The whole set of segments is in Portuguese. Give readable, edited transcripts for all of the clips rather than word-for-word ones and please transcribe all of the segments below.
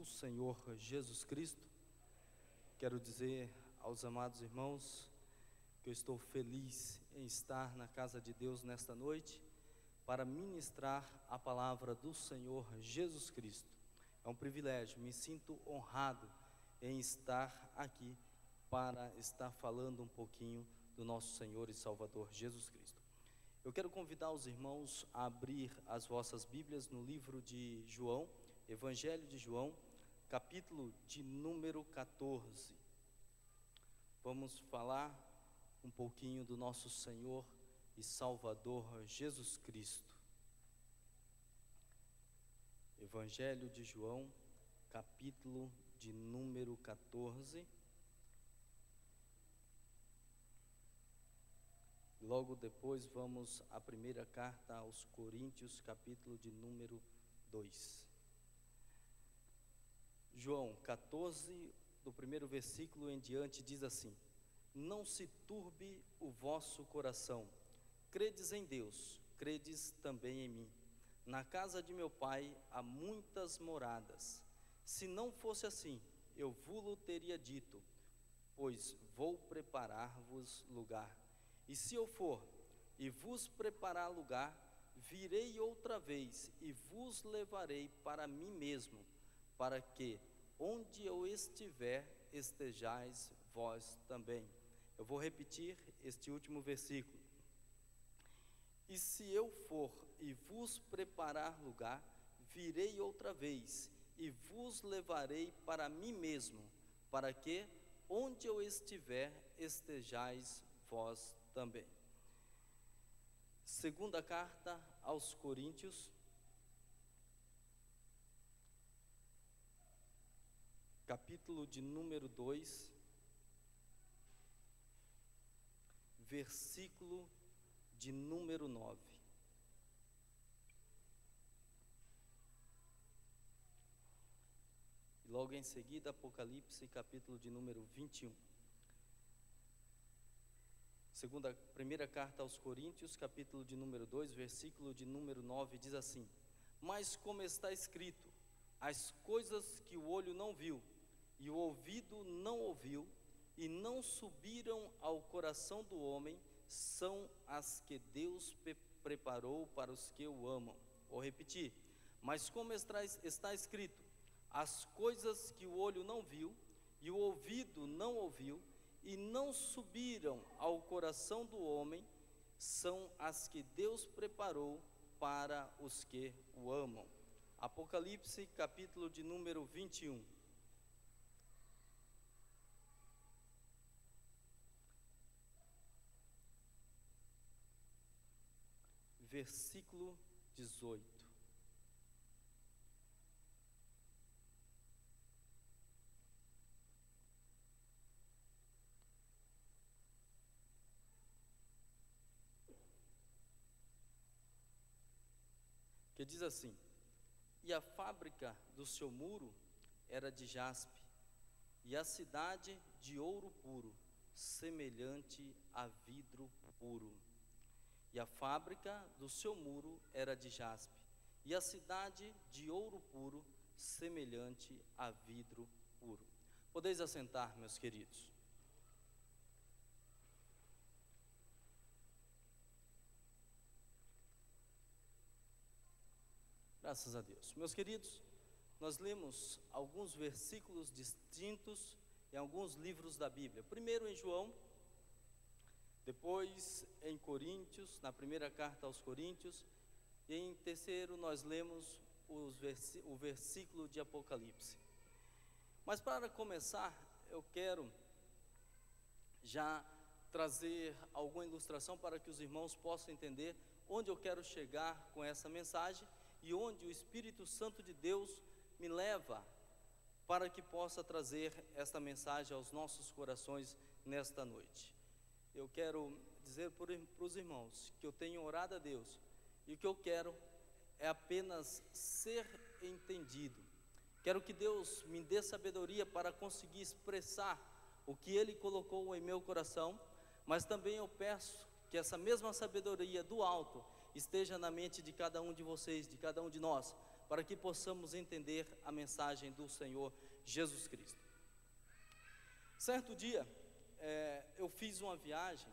do Senhor Jesus Cristo. Quero dizer aos amados irmãos que eu estou feliz em estar na casa de Deus nesta noite para ministrar a palavra do Senhor Jesus Cristo. É um privilégio, me sinto honrado em estar aqui para estar falando um pouquinho do nosso Senhor e Salvador Jesus Cristo. Eu quero convidar os irmãos a abrir as vossas Bíblias no livro de João, Evangelho de João, capítulo de número 14. Vamos falar um pouquinho do nosso Senhor e Salvador Jesus Cristo. Evangelho de João, capítulo de número 14. Logo depois vamos à primeira carta aos Coríntios, capítulo de número 2. João 14, do primeiro versículo em diante, diz assim: Não se turbe o vosso coração, credes em Deus, credes também em mim. Na casa de meu pai há muitas moradas. Se não fosse assim, eu vos teria dito, pois vou preparar-vos lugar. E se eu for e vos preparar lugar, virei outra vez e vos levarei para mim mesmo, para que onde eu estiver, estejais vós também. Eu vou repetir este último versículo. E se eu for e vos preparar lugar, virei outra vez e vos levarei para mim mesmo, para que onde eu estiver, estejais vós também. Segunda carta aos Coríntios, capítulo de número 2, versículo de número 9. E logo em seguida, Apocalipse, capítulo de número 21. Primeira carta aos Coríntios, capítulo de número 2, versículo de número 9, diz assim: Mas como está escrito, as coisas que o olho não viu, e o ouvido não ouviu, e não subiram ao coração do homem, são as que Deus preparou para os que o amam. Vou repetir: Mas como está escrito, as coisas que o olho não viu, e o ouvido não ouviu, e não subiram ao coração do homem, são as que Deus preparou para os que o amam. Apocalipse, capítulo de número 21. Versículo 18. Que diz assim: E a fábrica do seu muro era de jaspe, e a cidade de ouro puro, semelhante a vidro puro. E a fábrica do seu muro era de jaspe, e a cidade de ouro puro, semelhante a vidro puro. Podeis assentar, meus queridos. Graças a Deus. Meus queridos, nós lemos alguns versículos distintos em alguns livros da Bíblia. Primeiro em João, depois em Coríntios, na primeira carta aos Coríntios, e em terceiro nós lemos o versículo de Apocalipse. Mas para começar, eu quero já trazer alguma ilustração para que os irmãos possam entender onde eu quero chegar com essa mensagem e onde o Espírito Santo de Deus me leva para que possa trazer esta mensagem aos nossos corações nesta noite. Eu quero dizer para os irmãos que eu tenho orado a Deus e o que eu quero é apenas ser entendido. Quero que Deus me dê sabedoria para conseguir expressar o que Ele colocou em meu coração, mas também eu peço que essa mesma sabedoria do alto esteja na mente de cada um de vocês, de cada um de nós, para que possamos entender a mensagem do Senhor Jesus Cristo. Certo dia, eu fiz uma viagem,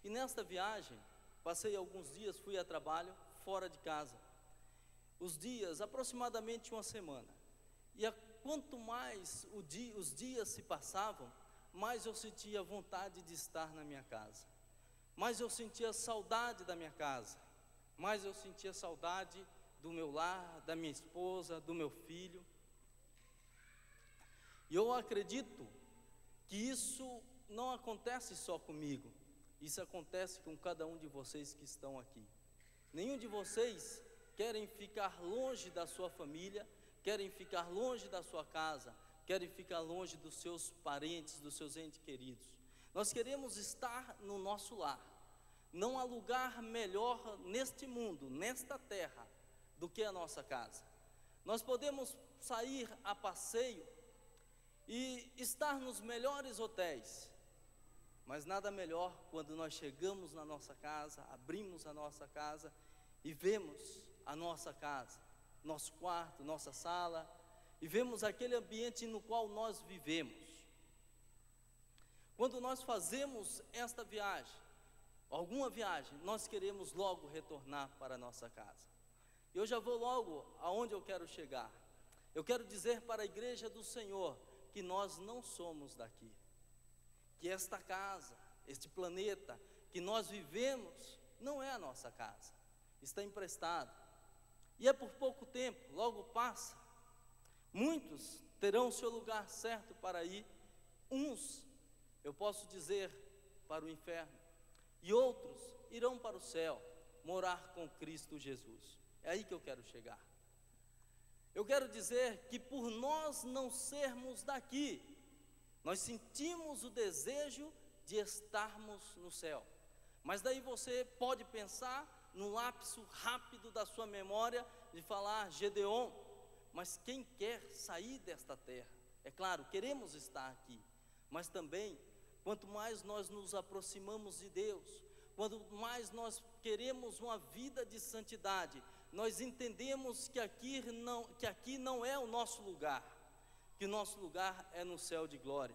e nesta viagem, passei alguns dias, fui a trabalho fora de casa. Os dias, aproximadamente uma semana. E quanto mais os dias se passavam, mais eu sentia vontade de estar na minha casa. Mais eu sentia saudade da minha casa. Mais eu sentia saudade do meu lar, da minha esposa, do meu filho. E eu acredito que isso não acontece só comigo. Isso acontece com cada um de vocês que estão aqui. Nenhum de vocês querem ficar longe da sua família, querem ficar longe da sua casa, querem ficar longe dos seus parentes, dos seus entes queridos. Nós queremos estar no nosso lar. Não há lugar melhor neste mundo, nesta terra, do que a nossa casa. Nós podemos sair a passeio e estar nos melhores hotéis, mas nada melhor quando nós chegamos na nossa casa, abrimos a nossa casa e vemos a nossa casa, nosso quarto, nossa sala, e vemos aquele ambiente no qual nós vivemos. Quando nós fazemos esta viagem, alguma viagem, nós queremos logo retornar para a nossa casa. Eu já vou logo aonde eu quero chegar. Eu quero dizer para a igreja do Senhor que nós não somos daqui, que esta casa, este planeta que nós vivemos, não é a nossa casa, está emprestado, e é por pouco tempo, logo passa. Muitos terão o seu lugar certo para ir, uns, eu posso dizer, para o inferno, e outros irão para o céu, morar com Cristo Jesus. É aí que eu quero chegar. Eu quero dizer que por nós não sermos daqui, nós sentimos o desejo de estarmos no céu. Mas daí você pode pensar num lapso rápido da sua memória de falar: Gedeon, mas quem quer sair desta terra? É claro, queremos estar aqui, mas também, quanto mais nós nos aproximamos de Deus, quanto mais nós queremos uma vida de santidade, nós entendemos que aqui não é o nosso lugar, que o nosso lugar é no céu de glória.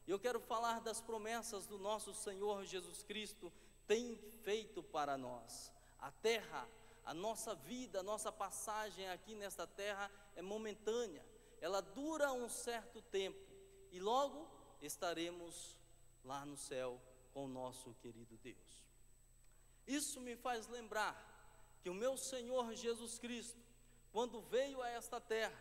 E eu quero falar das promessas do nosso Senhor Jesus Cristo tem feito para nós. A terra, a nossa vida, a nossa passagem aqui nesta terra é momentânea, ela dura um certo tempo, e logo estaremos lá no céu com o nosso querido Deus. Isso me faz lembrar que o meu Senhor Jesus Cristo, quando veio a esta terra,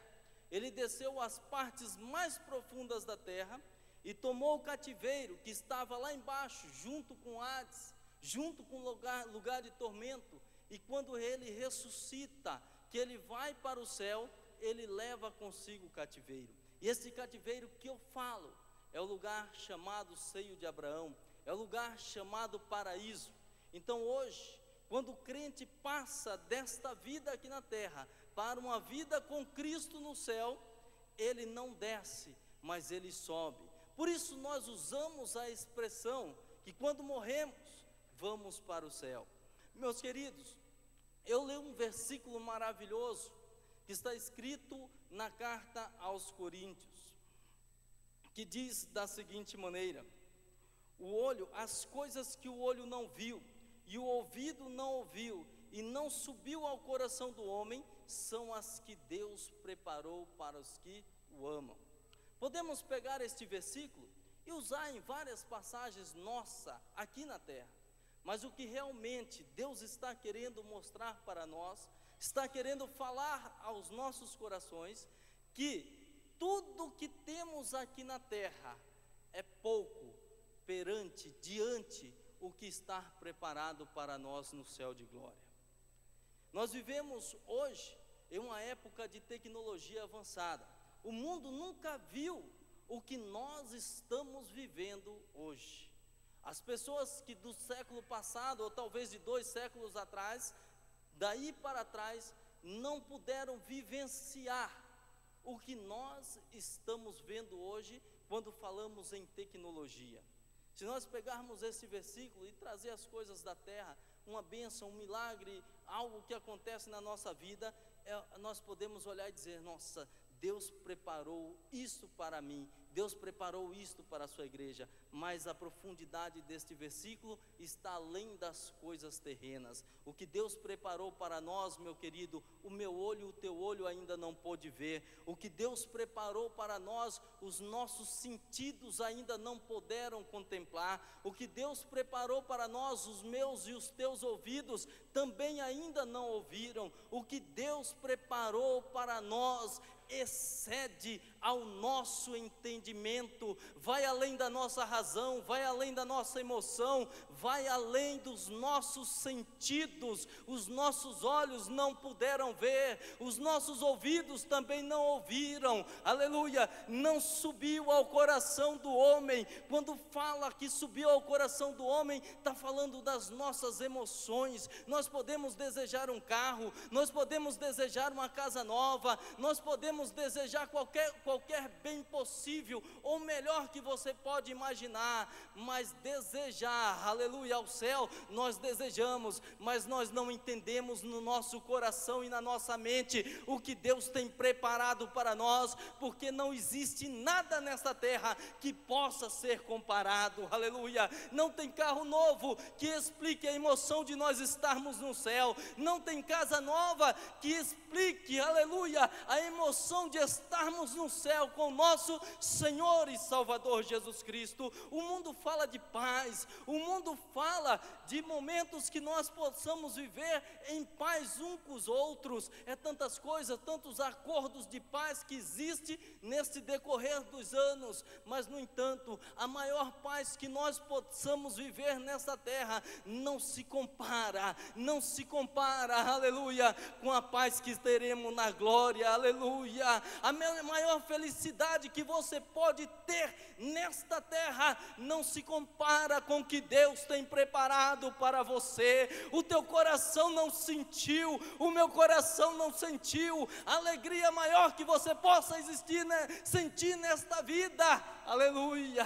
Ele desceu às partes mais profundas da terra e tomou o cativeiro que estava lá embaixo, junto com Hades, junto com o lugar de tormento, e quando Ele ressuscita, que Ele vai para o céu, Ele leva consigo o cativeiro. E esse cativeiro que eu falo, é o lugar chamado seio de Abraão, é o lugar chamado paraíso. Então hoje, quando o crente passa desta vida aqui na terra para uma vida com Cristo no céu, ele não desce, mas ele sobe. Por isso nós usamos a expressão que quando morremos, vamos para o céu. Meus queridos, eu leio um versículo maravilhoso que está escrito na carta aos Coríntios, que diz da seguinte maneira: as coisas que o olho não viu e o ouvido não ouviu e não subiu ao coração do homem, são as que Deus preparou para os que o amam. Podemos pegar este versículo e usar em várias passagens aqui na terra, mas o que realmente Deus está querendo mostrar para nós, está querendo falar aos nossos corações, que tudo que temos aqui na terra é pouco diante o que está preparado para nós no céu de glória. Nós vivemos hoje em uma época de tecnologia avançada. O mundo nunca viu o que nós estamos vivendo hoje. As pessoas que do século passado, ou talvez de 2 séculos atrás, daí para trás, não puderam vivenciar o que nós estamos vendo hoje quando falamos em tecnologia. Se nós pegarmos esse versículo e trazer as coisas da terra, uma bênção, um milagre, algo que acontece na nossa vida, nós podemos olhar e dizer: nossa, Deus preparou isso para mim, Deus preparou isto para a sua igreja, mas a profundidade deste versículo está além das coisas terrenas. O que Deus preparou para nós, meu querido, o meu olho, o teu olho ainda não pôde ver. O que Deus preparou para nós, os nossos sentidos ainda não puderam contemplar. O que Deus preparou para nós, os meus e os teus ouvidos também ainda não ouviram. O que Deus preparou para nós excede ao nosso entendimento, vai além da nossa razão, vai além da nossa emoção, vai além dos nossos sentidos. Os nossos olhos não puderam ver, os nossos ouvidos também não ouviram, aleluia. Não subiu ao coração do homem. Quando fala que subiu ao coração do homem, está falando das nossas emoções. Nós podemos desejar um carro, nós podemos desejar uma casa nova, nós podemos desejar qualquer bem possível, ou melhor que você pode imaginar, mas desejar, aleluia, ao céu, nós desejamos, mas nós não entendemos no nosso coração e na nossa mente o que Deus tem preparado para nós, porque não existe nada nesta terra que possa ser comparado, aleluia. Não tem carro novo que explique a emoção de nós estarmos no céu, não tem casa nova que explique, aleluia, a emoção de estarmos no céu com o nosso Senhor e Salvador Jesus Cristo. O mundo fala de paz, o mundo fala de momentos que nós possamos viver em paz uns com os outros. É tantas coisas, tantos acordos de paz que existe nesse decorrer dos anos, mas no entanto, a maior paz que nós possamos viver nessa terra não se compara, aleluia, com a paz que teremos na glória, aleluia. A maior felicidade que você pode ter nesta terra não se compara com o que Deus tem preparado para você. O teu coração não sentiu, o meu coração não sentiu a alegria maior que você possa sentir nesta vida, aleluia.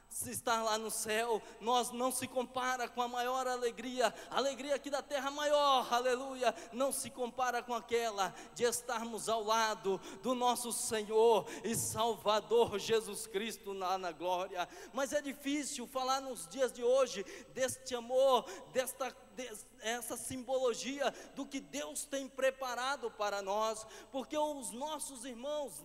Se está lá no céu, nós não se compara com a maior alegria, a alegria aqui da terra maior, aleluia, não se compara com aquela de estarmos ao lado do nosso Senhor e Salvador Jesus Cristo lá na glória. Mas é difícil falar nos dias de hoje deste amor, essa simbologia do que Deus tem preparado para nós, porque os nossos irmãos,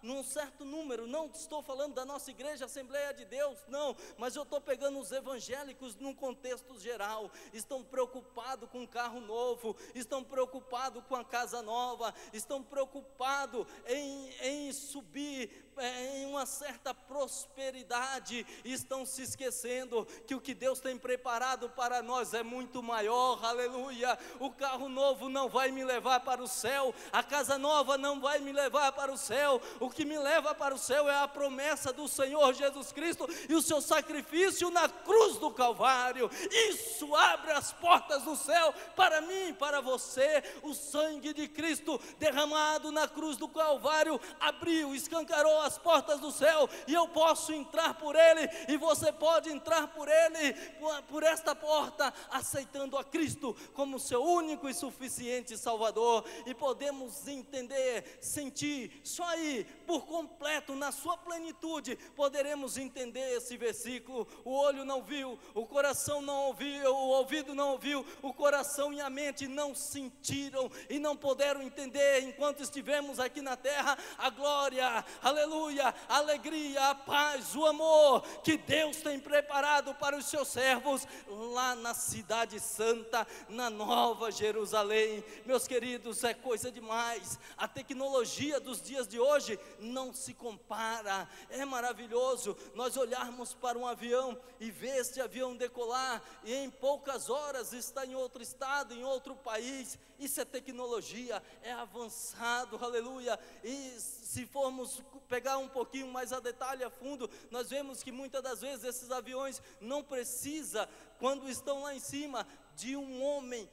num certo número, não estou falando da nossa igreja Assembleia de Deus, não, mas eu estou pegando os evangélicos num contexto geral, estão preocupados com um carro novo, estão preocupados com a casa nova, estão preocupados em subir em uma certa prosperidade, estão se esquecendo que o que Deus tem preparado para nós é muito maior, aleluia. O carro novo não vai me levar para o céu, a casa nova não vai me levar para o céu. O que me leva para o céu é a promessa do Senhor Jesus Cristo e o seu sacrifício na cruz do Calvário. Isso abre as portas do céu para mim e para você. O sangue de Cristo derramado na cruz do Calvário abriu, escancarou as portas do céu, e eu posso entrar por ele, e você pode entrar por ele, por esta porta, aceitando a Cristo como seu único e suficiente Salvador. E podemos entender, sentir, só aí, por completo, na sua plenitude, poderemos entender esse versículo. O olho não viu, o coração não ouviu, o ouvido não ouviu, o coração e a mente não sentiram e não puderam entender, enquanto estivemos aqui na terra, a glória, aleluia, a alegria, a paz, o amor que Deus tem preparado para os seus servos lá na cidade santa, na Nova Jerusalém. Meus queridos, é coisa demais. A tecnologia dos dias de hoje não se compara. É maravilhoso nós olharmos para um avião e ver este avião decolar e em poucas horas está em outro estado, em outro país. Isso é tecnologia, é avançado, aleluia. E se formos pegar um pouquinho mais a detalhe, a fundo, nós vemos que muitas das vezes esses aviões não precisam, quando estão lá em cima, de um homem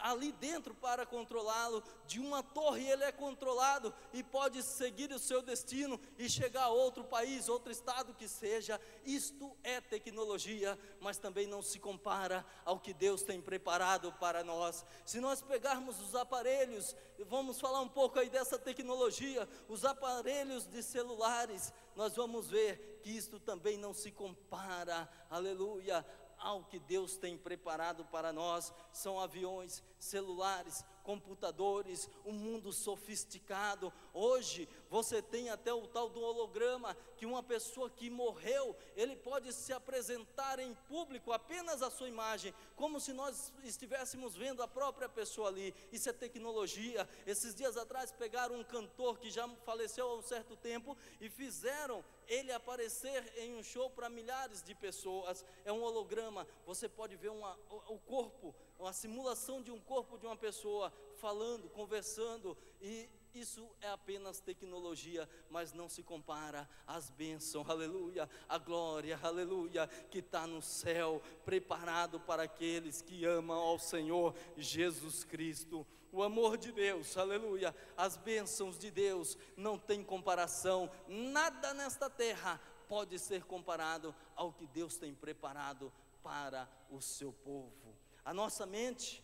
ali dentro para controlá-lo. De uma torre ele é controlado e pode seguir o seu destino e chegar a outro país, outro estado que seja. Isto é tecnologia, mas também não se compara ao que Deus tem preparado para nós. Se nós pegarmos os aparelhos, vamos falar um pouco aí dessa tecnologia, os aparelhos de celulares, nós vamos ver que isto também não se compara, aleluia, ao que Deus tem preparado para nós. São aviões, celulares, computadores, um mundo sofisticado. Hoje você tem até o tal do holograma, que uma pessoa que morreu, ele pode se apresentar em público, apenas a sua imagem, como se nós estivéssemos vendo a própria pessoa ali. Isso é tecnologia. Esses dias atrás pegaram um cantor que já faleceu há um certo tempo e fizeram ele aparecer em um show para milhares de pessoas. É um holograma. Você pode ver o corpo, uma simulação de um corpo de uma pessoa falando, conversando, e isso é apenas tecnologia, mas não se compara às bênçãos, aleluia, a glória, aleluia, que está no céu, preparado para aqueles que amam ao Senhor Jesus Cristo. O amor de Deus, aleluia, as bênçãos de Deus não tem comparação. Nada nesta terra pode ser comparado ao que Deus tem preparado para o seu povo. A nossa mente,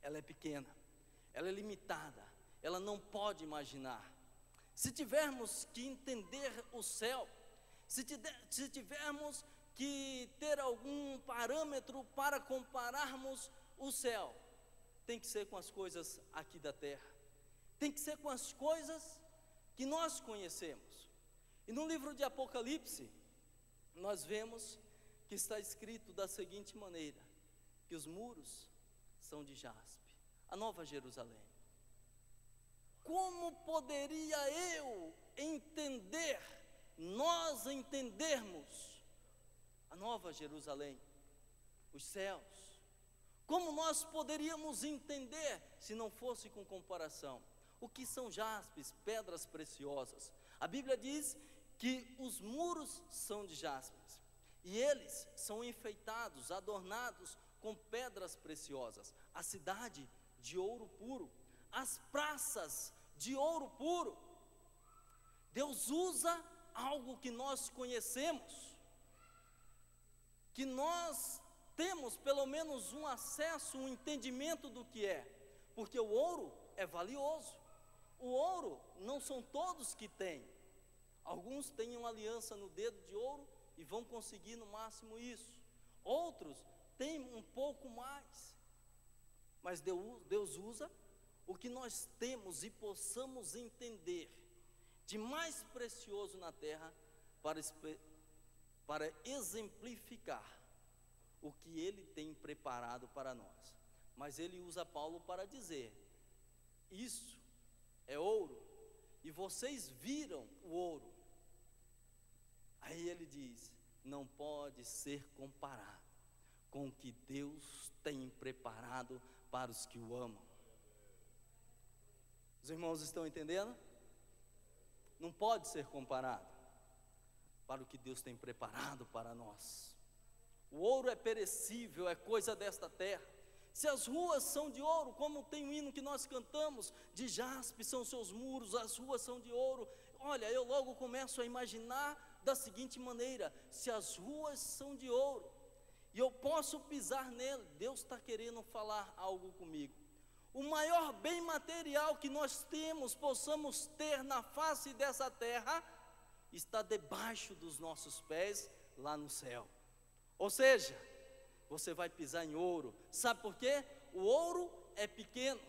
ela é pequena, ela é limitada, ela não pode imaginar. Se tivermos que entender o céu, se tivermos que ter algum parâmetro para compararmos o céu, tem que ser com as coisas aqui da terra, tem que ser com as coisas que nós conhecemos. E no livro de Apocalipse, nós vemos que está escrito da seguinte maneira, que os muros são de jaspe, a Nova Jerusalém. Como poderia eu entender, nós entendermos a Nova Jerusalém, os céus? Como nós poderíamos entender se não fosse com comparação? O que são jaspes, pedras preciosas? A Bíblia diz que os muros são de jaspes e eles são enfeitados, adornados com pedras preciosas. A cidade de ouro puro, as praças de ouro puro. Deus usa algo que nós conhecemos, que nós temos pelo menos um acesso, um entendimento do que é, porque o ouro é valioso. O ouro não são todos que têm. Alguns têm uma aliança no dedo de ouro e vão conseguir no máximo isso. Outros têm um pouco mais. Mas Deus usa o que nós temos e possamos entender de mais precioso na terra para exemplificar o que Ele tem preparado para nós. Mas Ele usa Paulo para dizer, isso é ouro, e vocês viram o ouro. Aí ele diz, não pode ser comparado com o que Deus tem preparado para os que o amam. Os irmãos estão entendendo? Não pode ser comparado para o que Deus tem preparado para nós. O ouro é perecível, é coisa desta terra. Se as ruas são de ouro, como tem um hino que nós cantamos, de jaspe são seus muros, as ruas são de ouro. Olha, eu logo começo a imaginar da seguinte maneira, se as ruas são de ouro, e eu posso pisar nele, Deus está querendo falar algo comigo. O maior bem material que nós temos, possamos ter na face dessa terra, está debaixo dos nossos pés, lá no céu. Ou seja, você vai pisar em ouro. Sabe por quê? O ouro é pequeno,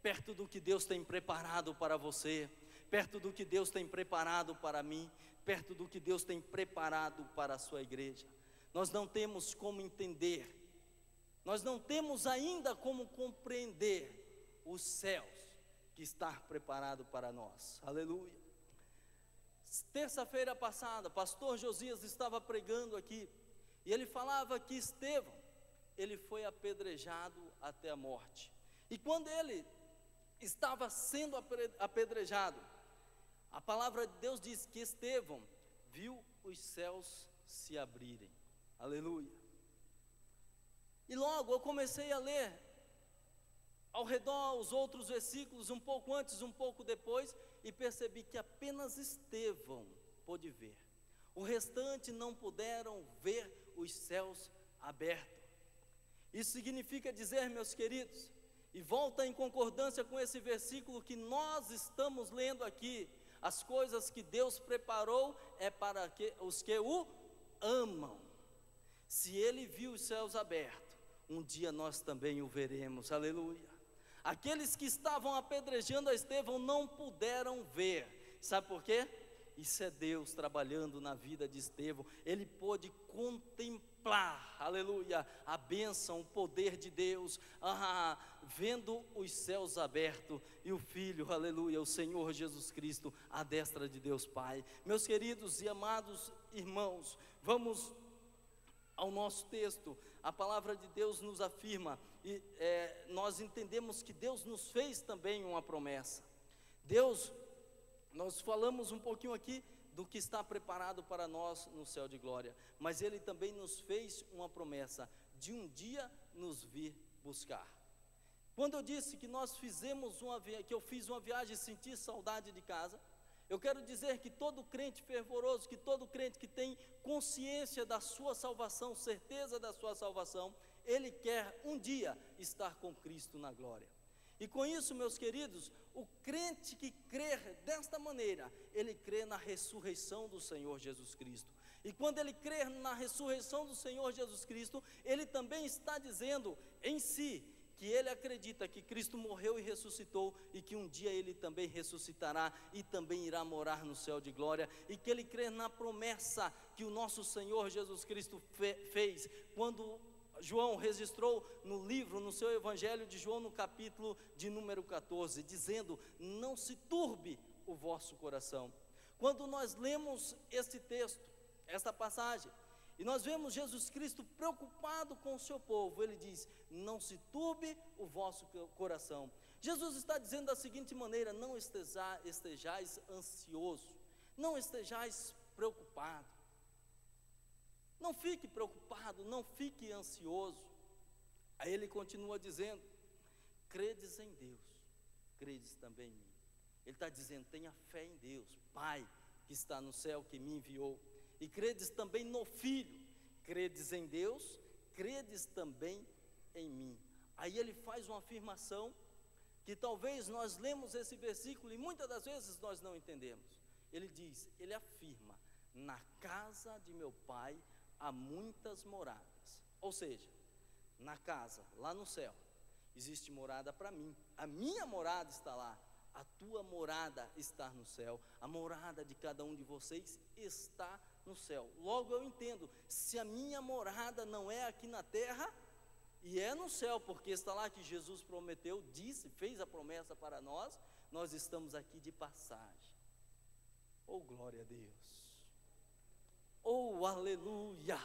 perto do que Deus tem preparado para você, perto do que Deus tem preparado para mim, perto do que Deus tem preparado para a sua igreja. Nós não temos como entender, nós não temos ainda como compreender os céus que está preparado para nós. Aleluia. Terça-feira passada, pastor Josias estava pregando aqui, e ele falava que Estevão, ele foi apedrejado até a morte. E quando ele estava sendo apedrejado, a palavra de Deus diz que Estevão viu os céus se abrirem. Aleluia. E logo eu comecei a ler ao redor os outros versículos, um pouco antes, um pouco depois, e percebi que apenas Estevão pôde ver. O restante não puderam ver os céus abertos. Isso significa dizer, meus queridos, e volta em concordância com esse versículo que nós estamos lendo aqui, as coisas que Deus preparou é para os que o amam. Se ele viu os céus abertos, um dia nós também o veremos, aleluia. Aqueles que estavam apedrejando a Estevão não puderam ver, sabe por quê? Isso é Deus trabalhando na vida de Estevão. Ele pôde contemplar, aleluia, a bênção, o poder de Deus, vendo os céus abertos e o Filho, aleluia, o Senhor Jesus Cristo, à destra de Deus Pai. Meus queridos e amados irmãos, vamos ao nosso texto. A palavra de Deus nos afirma, e nós entendemos que Deus nos fez também uma promessa. Nós falamos um pouquinho aqui do que está preparado para nós no céu de glória, mas Ele também nos fez uma promessa de um dia nos vir buscar. Quando eu disse que que eu fiz uma viagem e senti saudade de casa, eu quero dizer que todo crente fervoroso, que todo crente que tem consciência da sua salvação, certeza da sua salvação, ele quer um dia estar com Cristo na glória. E com isso, meus queridos, o crente que crer desta maneira, ele crê na ressurreição do Senhor Jesus Cristo. E quando ele crer na ressurreição do Senhor Jesus Cristo, ele também está dizendo em si, que ele acredita que Cristo morreu e ressuscitou, e que um dia ele também ressuscitará, e também irá morar no céu de glória, e que ele crê na promessa que o nosso Senhor Jesus Cristo fez, quando João registrou no seu evangelho de João, no capítulo de número 14, dizendo, não se turbe o vosso coração. Quando nós lemos este texto, esta passagem, e nós vemos Jesus Cristo preocupado com o seu povo, ele diz, não se turbe o vosso coração. Jesus está dizendo da seguinte maneira, não estejais ansioso, não estejais preocupado, não fique preocupado, não fique ansioso. Aí ele continua dizendo, credes em Deus, credes também em mim. Ele está dizendo, tenha fé em Deus, Pai, que está no céu, que me enviou. E credes também no Filho, credes em Deus, credes também em mim. Aí ele faz uma afirmação, que talvez nós lemos esse versículo e muitas das vezes nós não entendemos. Ele diz, ele afirma, na casa de meu Pai há muitas moradas. Ou seja, na casa, lá no céu, existe morada para mim, a minha morada está lá. A tua morada está no céu, a morada de cada um de vocês está no céu. Logo eu entendo, se a minha morada não é aqui na terra, e é no céu, porque está lá que Jesus prometeu, disse, fez a promessa para nós, nós estamos aqui de passagem. Oh, glória a Deus! Oh, aleluia!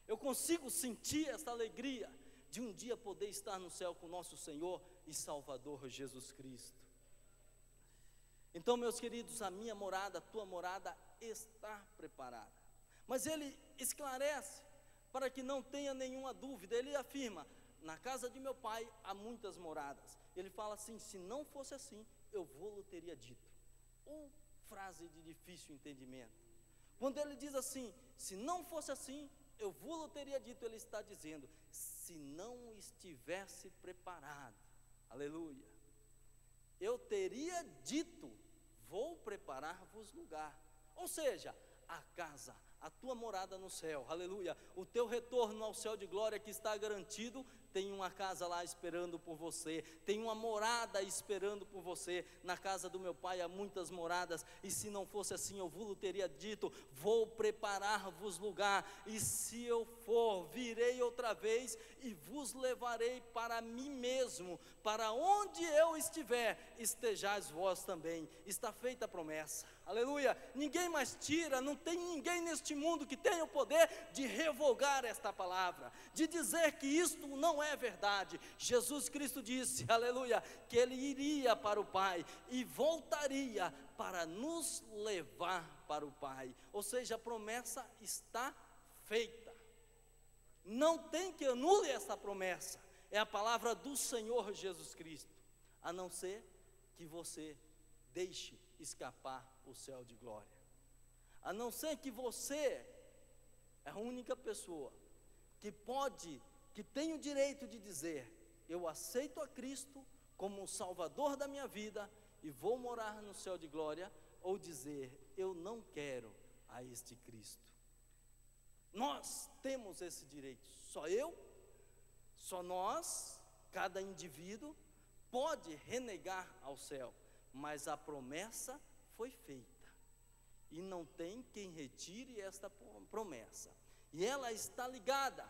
Eu consigo sentir essa alegria de um dia poder estar no céu com nosso Senhor e Salvador Jesus Cristo. Então, meus queridos, a minha morada, a tua morada está preparada. Mas ele esclarece, para que não tenha nenhuma dúvida, ele afirma, na casa de meu Pai há muitas moradas. Ele fala assim, se não fosse assim, eu vou-lo teria dito. Frase de difícil entendimento. Quando ele diz assim, se não fosse assim, eu vou-lo teria dito, ele está dizendo, se não estivesse preparado, aleluia, eu teria dito, vou preparar-vos lugar. Ou seja, a casa, a tua morada no céu, aleluia, o teu retorno ao céu de glória que está garantido, tem uma casa lá esperando por você, tem uma morada esperando por você. Na casa do meu Pai há muitas moradas, e se não fosse assim, eu vos teria dito, vou preparar-vos lugar, e se eu for, virei outra vez, e vos levarei para mim mesmo, para onde eu estiver, estejais vós também. Está feita a promessa, aleluia. Ninguém mais tira, não tem ninguém neste mundo que tenha o poder de revogar esta palavra, de dizer que isto não é verdade. Jesus Cristo disse, aleluia, que Ele iria para o Pai e voltaria para nos levar para o Pai. Ou seja, a promessa está feita. Não tem que anule essa promessa. é a palavra do Senhor Jesus Cristo, a não ser que você deixe escapar o céu de glória, a não ser que você é a única pessoa que tem o direito de dizer: eu aceito a Cristo como o Salvador da minha vida e vou morar no céu de glória, ou dizer: eu não quero a este Cristo. Nós temos esse direito, só nós, cada indivíduo pode renegar ao céu, mas a promessa foi feita, e não tem quem retire esta promessa, e ela está ligada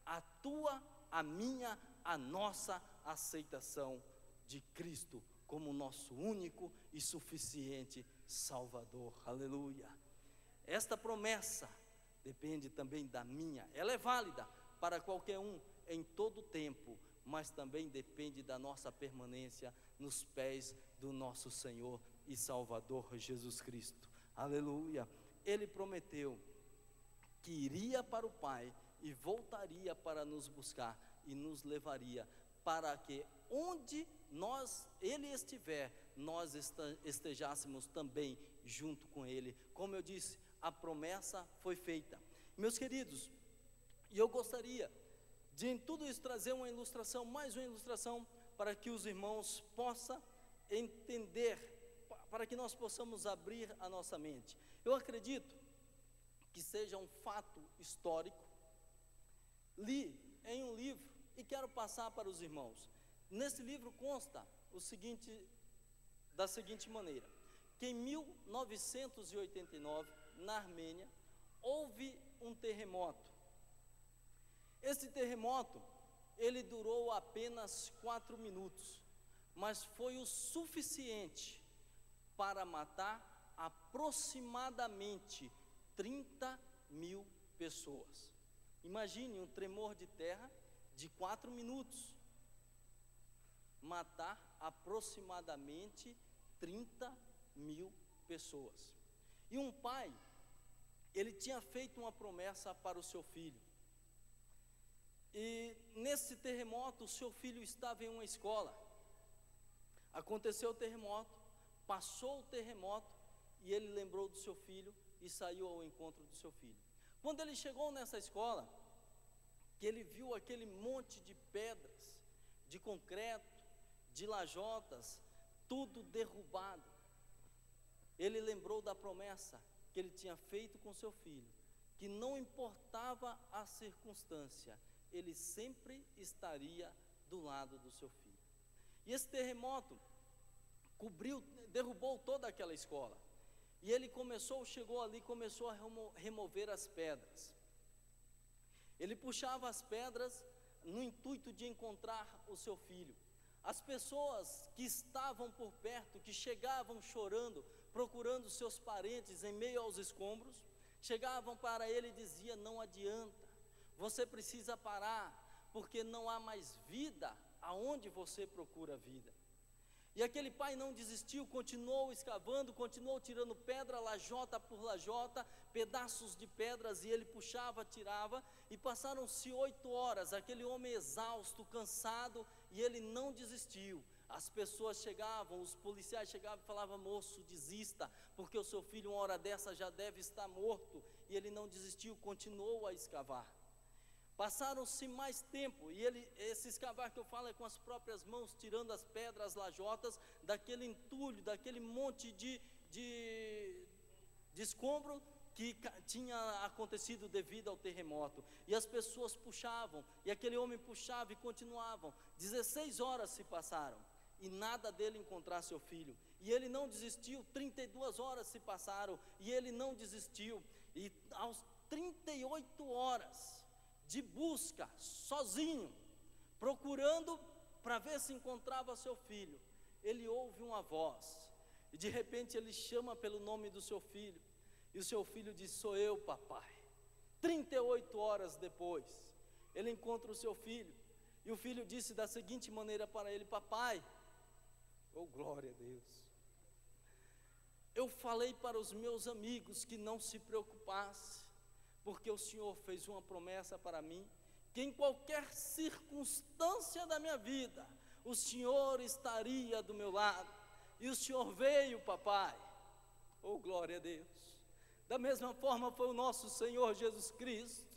à tua, à minha, à nossa aceitação de Cristo como nosso único e suficiente Salvador. Aleluia. Esta promessa depende também da minha, ela é válida para qualquer um em todo tempo, mas também depende da nossa permanência nos pés do nosso Senhor e Salvador Jesus Cristo. Aleluia. Ele prometeu que iria para o Pai e voltaria para nos buscar e nos levaria para que onde Ele estiver, nós estejássemos também junto com Ele. Como eu disse, a promessa foi feita. Meus queridos, e eu gostaria de em tudo isso trazer uma ilustração, mais uma ilustração, para que os irmãos possam entender, para que nós possamos abrir a nossa mente. Eu acredito que seja um fato histórico. Li em um livro e quero passar para os irmãos. Nesse livro consta da seguinte maneira: que em 1989, na Armênia, houve um terremoto. Esse terremoto, ele durou apenas 4 minutos, mas foi o suficiente para matar aproximadamente 30.000 pessoas. Imagine um tremor de terra de 4 minutos, matar aproximadamente 30.000 pessoas. E um pai, ele tinha feito uma promessa para o seu filho. E nesse terremoto, o seu filho estava em uma escola. Aconteceu o terremoto, passou o terremoto, e ele lembrou do seu filho e saiu ao encontro do seu filho. Quando ele chegou nessa escola, que ele viu aquele monte de pedras, de concreto, de lajotas, tudo derrubado, ele lembrou da promessa que ele tinha feito com seu filho, que não importava a circunstância, ele sempre estaria do lado do seu filho. E esse terremoto derrubou toda aquela escola. E ele chegou ali, começou a remover as pedras. Ele puxava as pedras no intuito de encontrar o seu filho. As pessoas que estavam por perto, que chegavam chorando, procurando seus parentes em meio aos escombros, chegavam para ele e diziam: não adianta, você precisa parar, porque não há mais vida aonde você procura vida. E aquele pai não desistiu, continuou escavando, continuou tirando pedra, lajota por lajota, pedaços de pedras, e ele puxava, tirava, e passaram-se 8 horas, aquele homem exausto, cansado, e ele não desistiu. As pessoas chegavam, os policiais chegavam e falavam: moço, desista, porque o seu filho uma hora dessa já deve estar morto. E ele não desistiu, continuou a escavar. Passaram-se mais tempo, e esse escavar que eu falo é com as próprias mãos, tirando as pedras, as lajotas, daquele entulho, daquele monte de escombro que tinha acontecido devido ao terremoto. E as pessoas puxavam, e aquele homem puxava e continuavam. 16 horas se passaram, e nada dele encontrar seu filho. E ele não desistiu. 32 horas se passaram, e ele não desistiu. E aos 38 horas de busca, sozinho, procurando para ver se encontrava seu filho, ele ouve uma voz, e de repente ele chama pelo nome do seu filho, e o seu filho diz: sou eu, papai. 38 horas depois, ele encontra o seu filho, e o filho disse da seguinte maneira para ele: papai, oh glória a Deus, eu falei para os meus amigos que não se preocupasse, porque o Senhor fez uma promessa para mim, que em qualquer circunstância da minha vida, o Senhor estaria do meu lado. E o Senhor veio, papai. Oh, glória a Deus. Da mesma forma foi o nosso Senhor Jesus Cristo.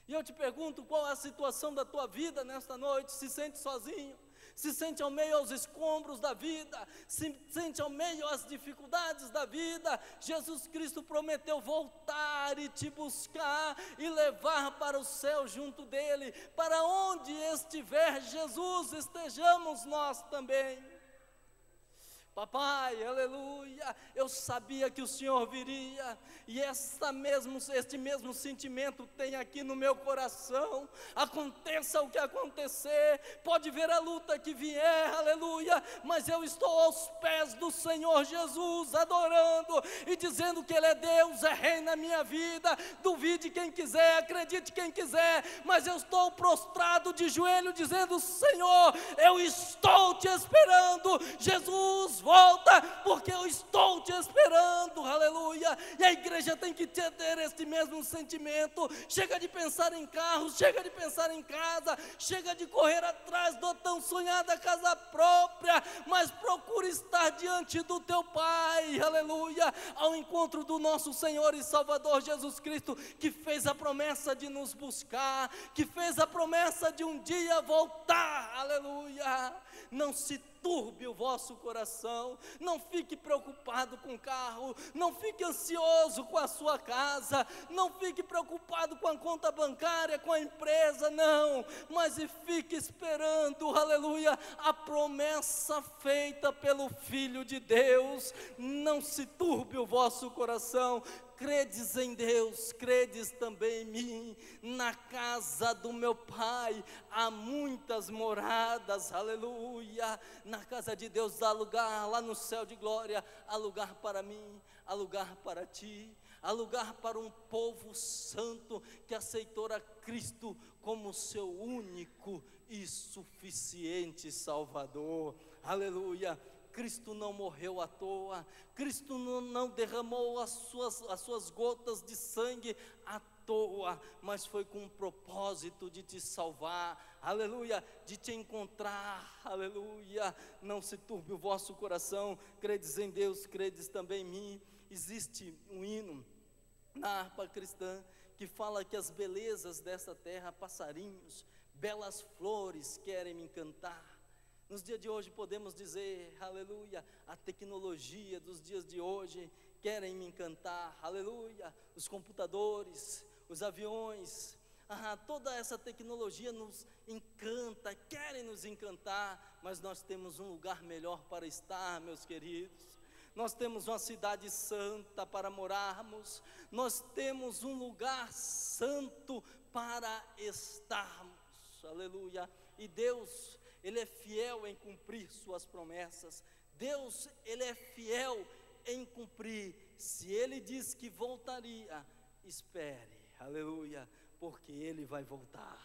E eu te pergunto, qual é a situação da tua vida nesta noite? Se sente sozinho? Se sente ao meio aos escombros da vida? Se sente ao meio às dificuldades da vida? Jesus Cristo prometeu voltar e te buscar e levar para o céu junto dele. Para onde estiver Jesus, estejamos nós também. Papai, aleluia, eu sabia que o Senhor viria, e este mesmo sentimento tem aqui no meu coração. Aconteça o que acontecer, pode ver a luta que vier, aleluia, mas eu estou aos pés do Senhor Jesus, adorando e dizendo que Ele é Deus, é Rei na minha vida. Duvide quem quiser, acredite quem quiser, mas eu estou prostrado de joelho, dizendo: Senhor, eu estou te esperando. Jesus, volta, porque eu estou te esperando, aleluia. E a igreja tem que ter este mesmo sentimento. Chega de pensar em carros, chega de pensar em casa, chega de correr atrás da tão sonhada casa própria, mas procure estar diante do teu Pai, aleluia, ao encontro do nosso Senhor e Salvador Jesus Cristo, que fez a promessa de nos buscar, que fez a promessa de um dia voltar, aleluia. Não se turbe o vosso coração, não fique preocupado com o carro, não fique ansioso com a sua casa, não fique preocupado com a conta bancária, com a empresa, não, mas fique esperando, aleluia, a promessa feita pelo Filho de Deus. Não se turbe o vosso coração. Credes em Deus, credes também em mim. Na casa do meu Pai há muitas moradas, aleluia. Na casa de Deus há lugar, lá no céu de glória, há lugar para mim, há lugar para ti, há lugar para um povo santo que aceitou a Cristo como seu único e suficiente Salvador, aleluia. Cristo não morreu à toa, Cristo não derramou as suas gotas de sangue à toa, mas foi com o propósito de te salvar, aleluia, de te encontrar, aleluia. Não se turbe o vosso coração, credes em Deus, credes também em mim. Existe um hino na harpa cristã que fala que as belezas dessa terra, passarinhos, belas flores querem me encantar. Nos dias de hoje podemos dizer, aleluia, a tecnologia dos dias de hoje querem me encantar, aleluia, os computadores, os aviões, toda essa tecnologia nos encanta, querem nos encantar, mas nós temos um lugar melhor para estar, meus queridos. Nós temos uma cidade santa para morarmos, nós temos um lugar santo para estarmos, aleluia. E Deus, Ele é fiel em cumprir suas promessas. Deus, Ele é fiel em cumprir. Se Ele diz que voltaria, espere, aleluia, porque Ele vai voltar,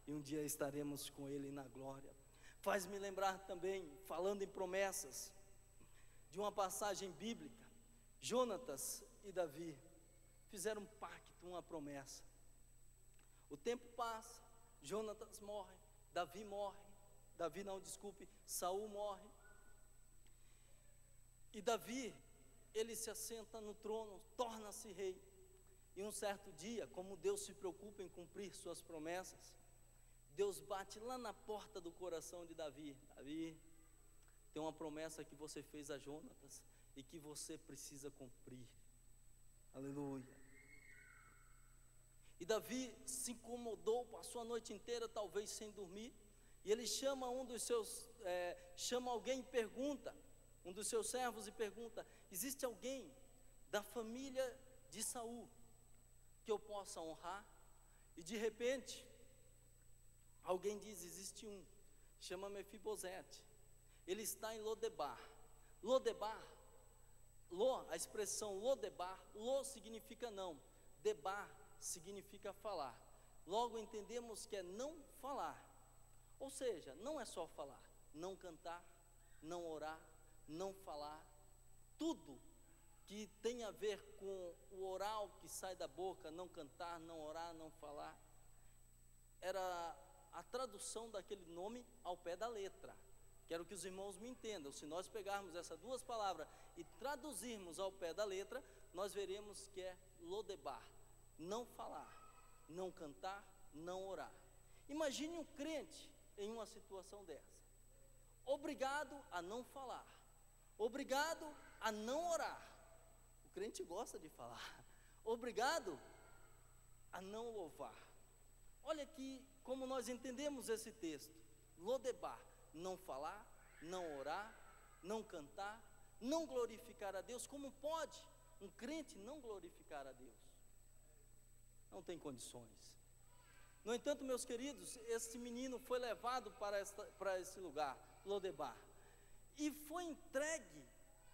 e um dia estaremos com Ele na glória. Faz-me lembrar também, falando em promessas, de uma passagem bíblica. Jonatas e Davi fizeram um pacto, uma promessa. O tempo passa, Jonatas morre, Saul morre. E Davi, ele se assenta no trono, torna-se rei. E um certo dia, como Deus se preocupa em cumprir suas promessas, Deus bate lá na porta do coração de Davi. Davi, tem uma promessa que você fez a Jonatas e que você precisa cumprir. Aleluia. E Davi se incomodou, passou a noite inteira talvez sem dormir, e ele chama chama alguém e pergunta, um dos seus servos, e pergunta: existe alguém da família de Saul que eu possa honrar? E de repente, alguém diz: existe um, chama Mefibosete, ele está em Lodebar. A expressão Lodebar, Lo significa não, Debar significa falar. Logo entendemos que é não falar, ou seja, não é só falar, não cantar, não orar, não falar. Tudo que tem a ver com o oral que sai da boca, não cantar, não orar, não falar, era a tradução daquele nome ao pé da letra. Quero que os irmãos me entendam. Se nós pegarmos essas duas palavras e traduzirmos ao pé da letra, nós veremos que é Lodebar, não falar, não cantar, não orar. Imagine um crente em uma situação dessa, obrigado a não falar, obrigado a não orar. O crente gosta de falar. Obrigado a não louvar. Olha aqui como nós entendemos esse texto. Lodebar, não falar, não orar, não cantar, não glorificar a Deus. Como pode um crente não glorificar a Deus? Não tem condições. No entanto, meus queridos, este menino foi levado para esse lugar, Lodebar, e foi entregue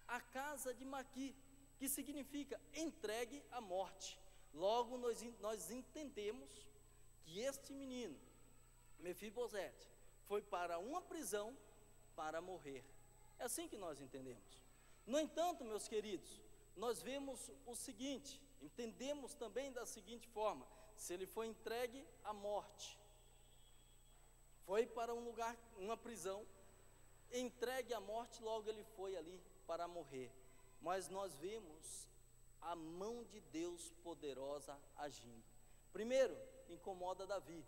à casa de Maqui, que significa entregue à morte. Logo nós entendemos que este menino, Mefibosete, foi para uma prisão para morrer. É assim que nós entendemos. No entanto, meus queridos, nós vemos o seguinte, entendemos também da seguinte forma: se ele foi entregue à morte, foi para um lugar, uma prisão, entregue à morte, logo ele foi ali para morrer. Mas nós vemos a mão de Deus poderosa agindo. Primeiro, incomoda Davi,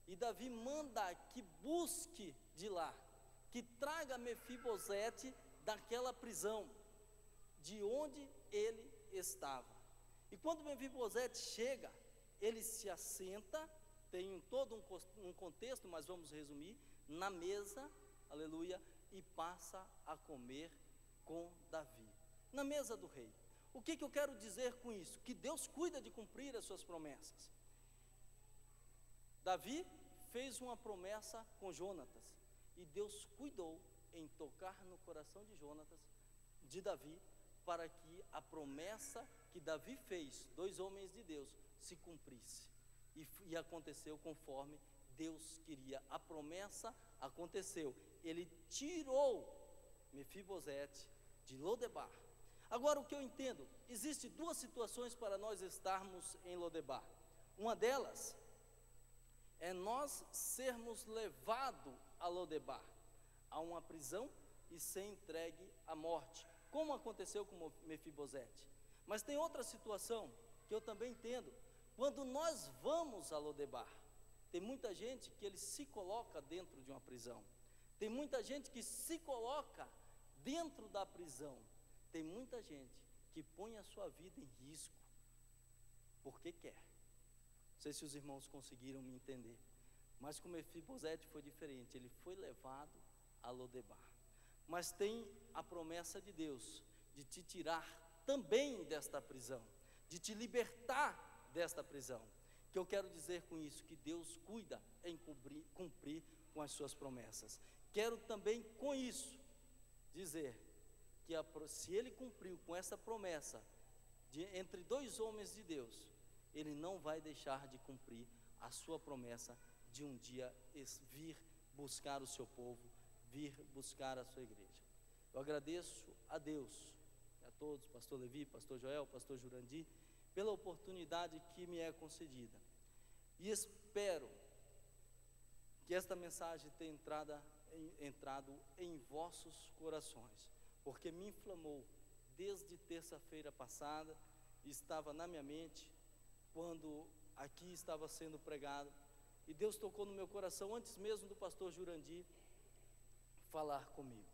e Davi manda que busque de lá, que traga Mefibosete daquela prisão, de onde ele estava. E quando Mefibosete chega, ele se assenta, tem todo um contexto, mas vamos resumir, na mesa, aleluia, e passa a comer com Davi, na mesa do rei. O que eu quero dizer com isso? Que Deus cuida de cumprir as suas promessas. Davi fez uma promessa com Jonatas, e Deus cuidou em tocar no coração de Davi, para que a promessa que Davi fez, dois homens de Deus, se cumprisse, e aconteceu conforme Deus queria. A promessa aconteceu, ele tirou Mefibosete de Lodebar. Agora, o que eu entendo, existem duas situações para nós estarmos em Lodebar. Uma delas é nós sermos levados a Lodebar, a uma prisão, e ser entregue à morte, como aconteceu com Mefibosete. Mas tem outra situação que eu também entendo, quando nós vamos a Lodebar. Tem muita gente que ele se coloca dentro de uma prisão, tem muita gente que se coloca dentro da prisão, tem muita gente que põe a sua vida em risco, porque quer. Não sei se os irmãos conseguiram me entender, mas com Mefibosete foi diferente, ele foi levado a Lodebar. Mas tem a promessa de Deus, de te tirar também desta prisão, de te libertar desta prisão. Que eu quero dizer com isso, que Deus cuida em cumprir com as suas promessas. Quero também com isso dizer que se ele cumpriu com essa promessa entre dois homens de Deus, ele não vai deixar de cumprir a sua promessa de um dia vir buscar o seu povo, vir buscar a sua igreja. Eu agradeço a Deus, a todos, pastor Levi, pastor Joel, pastor Jurandir, pela oportunidade que me é concedida, e espero que esta mensagem tenha entrado em vossos corações, porque me inflamou desde terça-feira passada, estava na minha mente, quando aqui estava sendo pregado, e Deus tocou no meu coração, antes mesmo do pastor Jurandir falar comigo,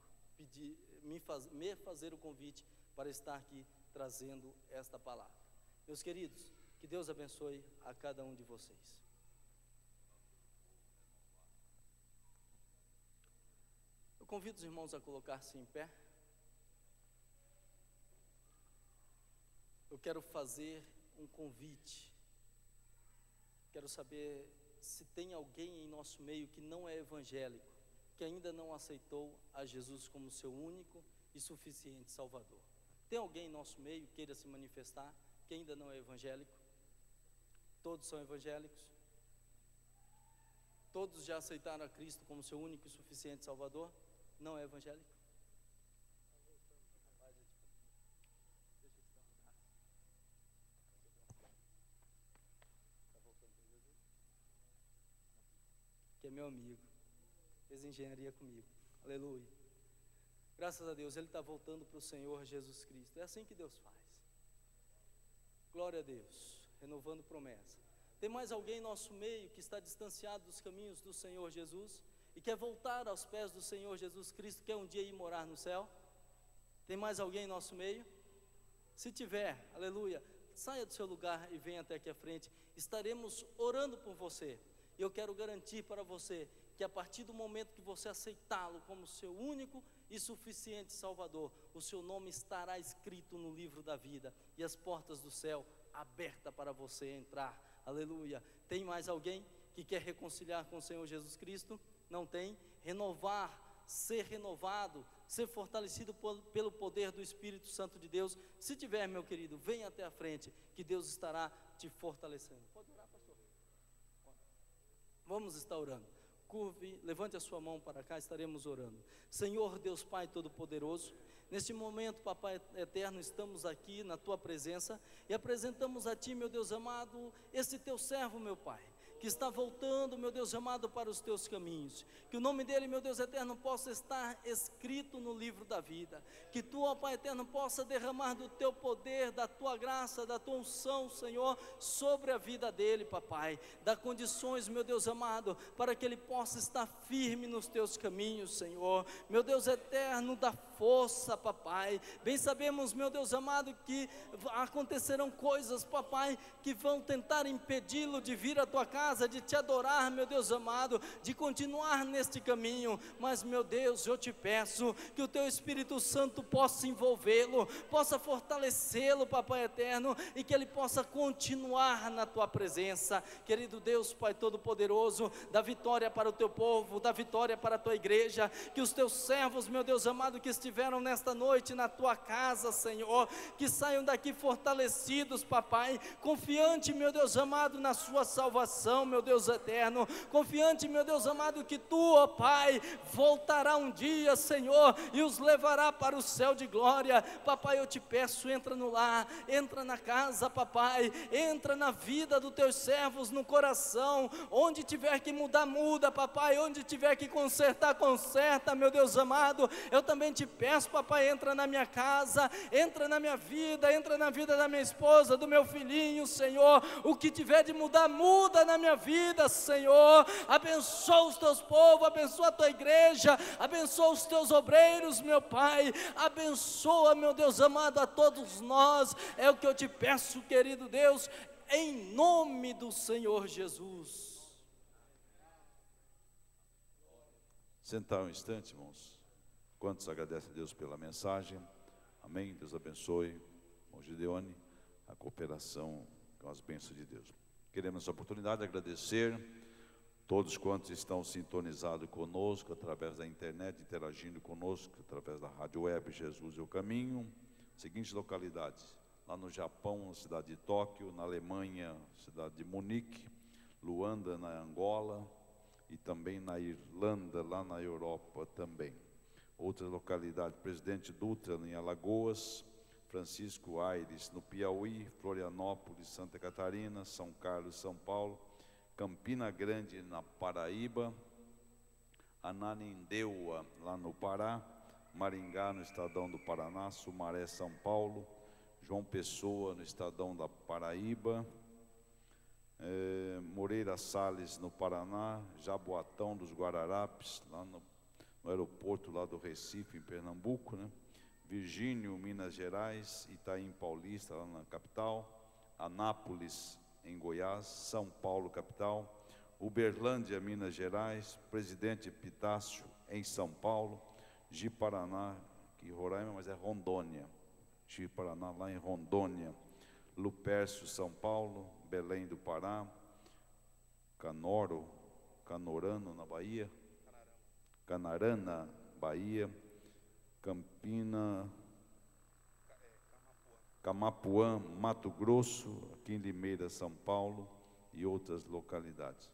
me fazer o convite para estar aqui trazendo esta palavra. Meus queridos, que Deus abençoe a cada um de vocês. Eu convido os irmãos a colocar-se em pé. Eu quero fazer um convite. Quero saber se tem alguém em nosso meio que não é evangélico, que ainda não aceitou a Jesus como seu único e suficiente Salvador. Tem alguém em nosso meio que queira se manifestar, que ainda não é evangélico? Todos são evangélicos? Todos já aceitaram a Cristo como seu único e suficiente Salvador? Não é evangélico? meu amigo, fez engenharia comigo, aleluia. Graças a Deus, ele está voltando para o Senhor Jesus Cristo. É assim que Deus faz. Glória a Deus, renovando promessa. Tem mais alguém em nosso meio que está distanciado dos caminhos do Senhor Jesus e quer voltar aos pés do Senhor Jesus Cristo, quer um dia ir morar no céu? Tem mais alguém em nosso meio? Se tiver, aleluia, saia do seu lugar e venha até aqui à frente. Estaremos orando por você. E eu quero garantir para você que a partir do momento que você aceitá-lo como seu único e suficiente Salvador, o seu nome estará escrito no livro da vida e as portas do céu abertas para você entrar, aleluia. Tem mais alguém que quer reconciliar com o Senhor Jesus Cristo? Não tem? Renovar, ser renovado, ser fortalecido pelo poder do Espírito Santo de Deus. Se tiver, meu querido, venha até a frente, que Deus estará te fortalecendo. Pode orar, pastor? Vamos estar orando. Curve, levante a sua mão para cá, estaremos orando. Senhor Deus Pai Todo-Poderoso, neste momento, Papai Eterno, estamos aqui na Tua presença e apresentamos a Ti, meu Deus amado, esse Teu servo, meu Pai, que está voltando, meu Deus amado, para os Teus caminhos. Que o nome dele, meu Deus eterno, possa estar escrito no livro da vida. Que Tu, ó Pai eterno, possa derramar do Teu poder, da Tua graça, da Tua unção, Senhor, sobre a vida dele, Papai. Dá condições, meu Deus amado, para que ele possa estar firme nos Teus caminhos, Senhor. Meu Deus eterno, dá força, Papai. Bem sabemos, meu Deus amado, que acontecerão coisas, Papai, que vão tentar impedi-lo de vir à Tua casa, de Te adorar, meu Deus amado, de continuar neste caminho. Mas, meu Deus, eu Te peço que o Teu Espírito Santo possa envolvê-lo, possa fortalecê-lo, Papai eterno, e que ele possa continuar na Tua presença. Querido Deus, Pai Todo-Poderoso, dá vitória para o Teu povo, dá vitória para a Tua igreja. Que os Teus servos, meu Deus amado, que estiveram nesta noite na Tua casa, Senhor, que saiam daqui fortalecidos, Papai, confiante, meu Deus amado, na sua salvação, meu Deus eterno, confiante, meu Deus amado, que Tu, ó Pai, voltará um dia, Senhor, e os levará para o céu de glória. Papai, eu Te peço, entra no lar, entra na casa, Papai, entra na vida dos Teus servos, no coração, onde tiver que mudar, muda, Papai, onde tiver que consertar, conserta, meu Deus amado. Eu também Te peço, Papai, entra na minha casa, entra na minha vida, entra na vida da minha esposa, do meu filhinho, Senhor. O que tiver de mudar, muda na minha vida, Senhor. Abençoa os Teus povos, abençoa a Tua igreja, abençoa os Teus obreiros, meu Pai. Abençoa, meu Deus amado, a todos nós. É o que eu Te peço, querido Deus, em nome do Senhor Jesus. Sentar um instante, irmãos. Quantos agradecem a Deus pela mensagem? Amém? Deus abençoe, irmão Gideone, a cooperação com as bênçãos de Deus. Queremos essa oportunidade de agradecer todos quantos estão sintonizados conosco através da internet, interagindo conosco através da rádio web Jesus é o Caminho. Seguintes localidades: lá no Japão, na cidade de Tóquio; na Alemanha, cidade de Munique; Luanda, na Angola; e também na Irlanda, lá na Europa também. Outras localidades: Presidente Dutra, em Alagoas; Francisco Aires, no Piauí; Florianópolis, Santa Catarina; São Carlos, São Paulo; Campina Grande, na Paraíba; Ananindeua, lá no Pará; Maringá, no Estadão do Paraná; Sumaré, São Paulo; João Pessoa, no Estadão da Paraíba; Moreira Salles, no Paraná; Jaboatão dos Guararapes, lá no aeroporto lá do Recife, em Pernambuco, né? Virgínio, Minas Gerais; Itaim Paulista, lá na capital; Anápolis, em Goiás; São Paulo, capital; Uberlândia, Minas Gerais; Presidente Epitácio, em São Paulo; Ji-Paraná, que Roraima, mas é Rondônia; Ji-Paraná, lá em Rondônia; Lupércio, São Paulo; Belém do Pará; Canorano, na Bahia; Canarana, Bahia; Campina, Camapuã, Mato Grosso; aqui em Limeira, São Paulo, e outras localidades.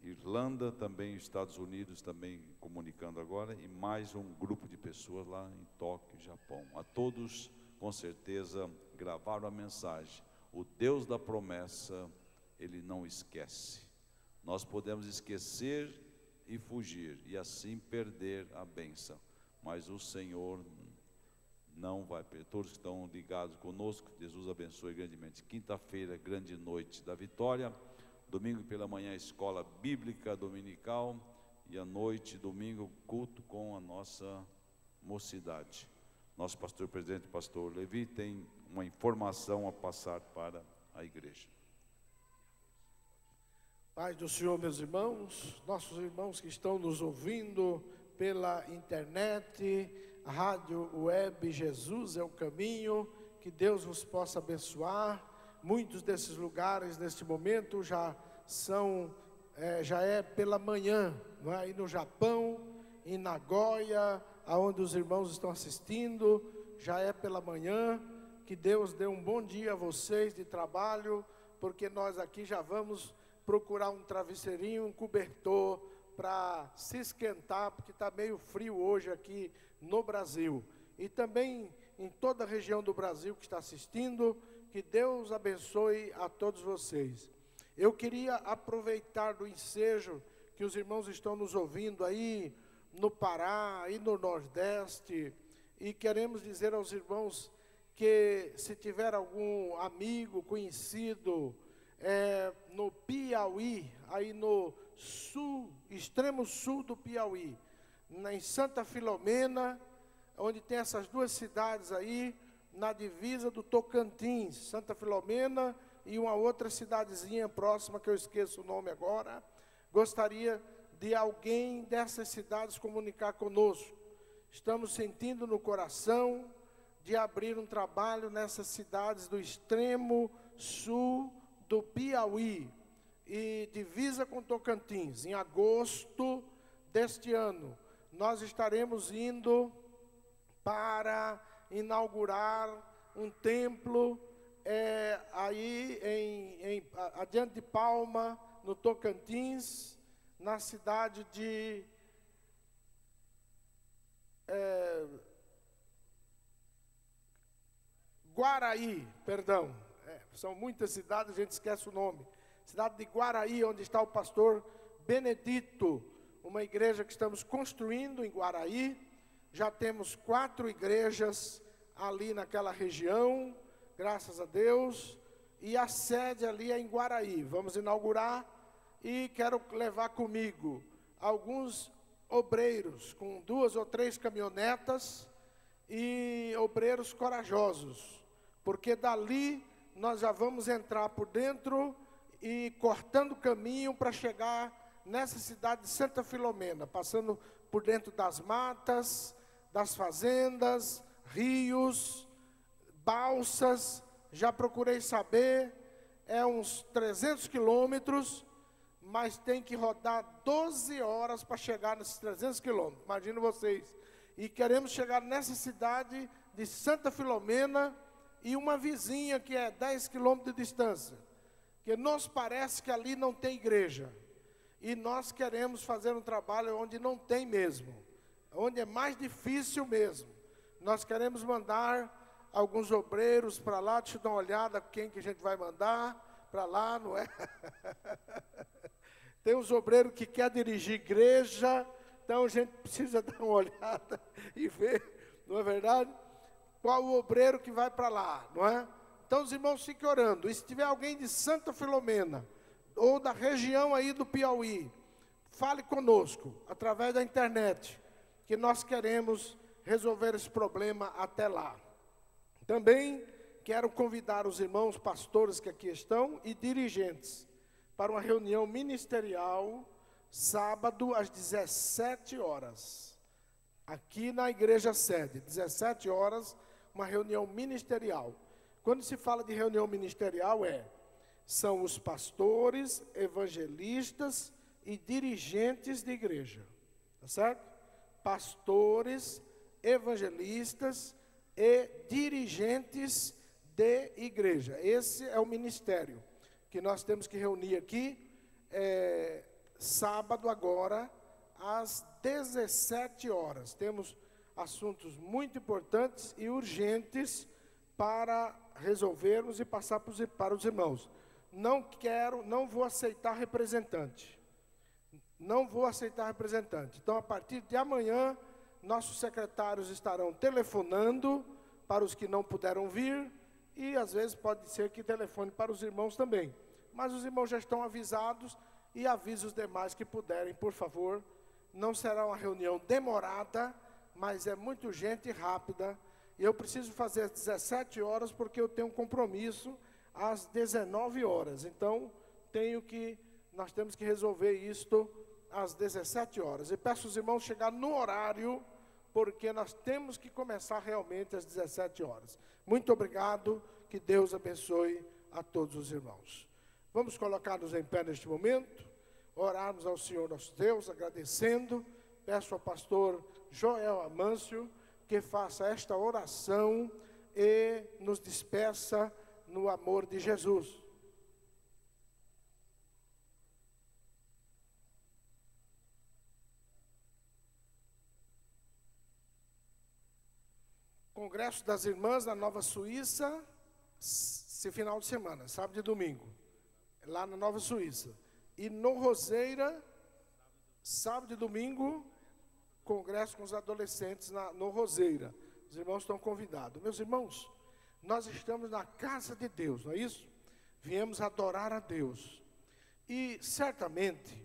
Irlanda, também Estados Unidos, também comunicando agora, e mais um grupo de pessoas lá em Tóquio, Japão. A todos, com certeza, gravaram a mensagem, O Deus da promessa, Ele não esquece. Nós podemos esquecer e fugir, e assim perder a bênção, mas o Senhor não vai perder. Todos que estão ligados conosco, Jesus abençoe grandemente. Quinta-feira, grande noite da vitória. Domingo pela manhã, escola bíblica dominical. E à noite, domingo, culto com a nossa mocidade. Nosso pastor presidente, pastor Levi, tem uma informação a passar para a igreja. Paz do Senhor, meus irmãos, nossos irmãos que estão nos ouvindo pela internet, rádio web Jesus é o caminho, que Deus nos possa abençoar. Muitos desses lugares neste momento já é pela manhã, não é? Aí no Japão, em Nagoya, aonde os irmãos estão assistindo, já é pela manhã. Que Deus dê um bom dia a vocês de trabalho, porque nós aqui já vamos procurar um travesseirinho, um cobertor para se esquentar, porque está meio frio hoje aqui no Brasil. E também em toda a região do Brasil que está assistindo, que Deus abençoe a todos vocês. Eu queria aproveitar do ensejo que os irmãos estão nos ouvindo aí no Pará, aí no Nordeste, e queremos dizer aos irmãos que se tiver algum amigo, conhecido, no Piauí, aí no sul, extremo sul do Piauí, em Santa Filomena, onde tem essas duas cidades aí, na divisa do Tocantins, Santa Filomena e uma outra cidadezinha próxima, que eu esqueço o nome agora. Gostaria de alguém dessas cidades comunicar conosco. Estamos sentindo no coração de abrir um trabalho nessas cidades do extremo sul do Piauí e divisa com Tocantins. Em agosto deste ano, nós estaremos indo para inaugurar um templo aí adiante de Palma, no Tocantins, na cidade de Guaraí, perdão. São muitas cidades, a gente esquece o nome. Cidade de Guaraí, onde está o pastor Benedito, uma igreja que estamos construindo em Guaraí. Já temos 4 igrejas ali naquela região, graças a Deus, e a sede ali é em Guaraí. Vamos inaugurar e quero levar comigo alguns obreiros com 2 ou 3 caminhonetas e obreiros corajosos, porque dali nós já vamos entrar por dentro e cortando o caminho para chegar nessa cidade de Santa Filomena, passando por dentro das matas, das fazendas, rios, balsas. Já procurei saber, é uns 300 quilômetros, mas tem que rodar 12 horas para chegar nesses 300 quilômetros, imagino vocês. E queremos chegar nessa cidade de Santa Filomena e uma vizinha que é 10 quilômetros de distância, que nos parece que ali não tem igreja. E nós queremos fazer um trabalho onde não tem mesmo, onde é mais difícil mesmo. Nós queremos mandar alguns obreiros para lá. Deixa eu dar uma olhada quem que a gente vai mandar para lá, não é? Tem uns obreiros que quer dirigir igreja, então a gente precisa dar uma olhada e ver, não é verdade? Qual o obreiro que vai para lá, não é? Então os irmãos fiquem orando. E se tiver alguém de Santa Filomena, ou da região aí do Piauí, fale conosco, através da internet, que nós queremos resolver esse problema até lá. Também quero convidar os irmãos pastores que aqui estão e dirigentes para uma reunião ministerial, sábado às 17 horas, aqui na igreja sede, 17 horas, uma reunião ministerial. Quando se fala de reunião ministerial, são os pastores, evangelistas e dirigentes de igreja, tá certo? Pastores, evangelistas e dirigentes de igreja. Esse é o ministério que nós temos que reunir aqui, sábado agora, às 17 horas. Temos assuntos muito importantes e urgentes para resolvermos e passar para os irmãos. Não vou aceitar representante. Não vou aceitar representante. Então, a partir de amanhã, nossos secretários estarão telefonando para os que não puderam vir, e às vezes pode ser que telefone para os irmãos também. Mas os irmãos já estão avisados, e avise os demais que puderem, por favor. Não será uma reunião demorada, mas é muito urgente e rápida. E eu preciso fazer às 17 horas, porque eu tenho um compromisso às 19 horas. Então, nós temos que resolver isto às 17 horas. E peço aos irmãos chegar no horário, porque nós temos que começar realmente às 17 horas. Muito obrigado, que Deus abençoe a todos os irmãos. Vamos colocar-nos em pé neste momento, orarmos ao Senhor nosso Deus, agradecendo. Peço ao pastor Joel Amâncio que faça esta oração e nos despeça no amor de Jesus. Congresso das Irmãs na Nova Suíça, esse final de semana, sábado e domingo, lá na Nova Suíça. E no Roseira, sábado e domingo, congresso com os adolescentes no Roseira. Os irmãos estão convidados. Meus irmãos, nós estamos na casa de Deus, não é isso? Viemos adorar a Deus. E certamente,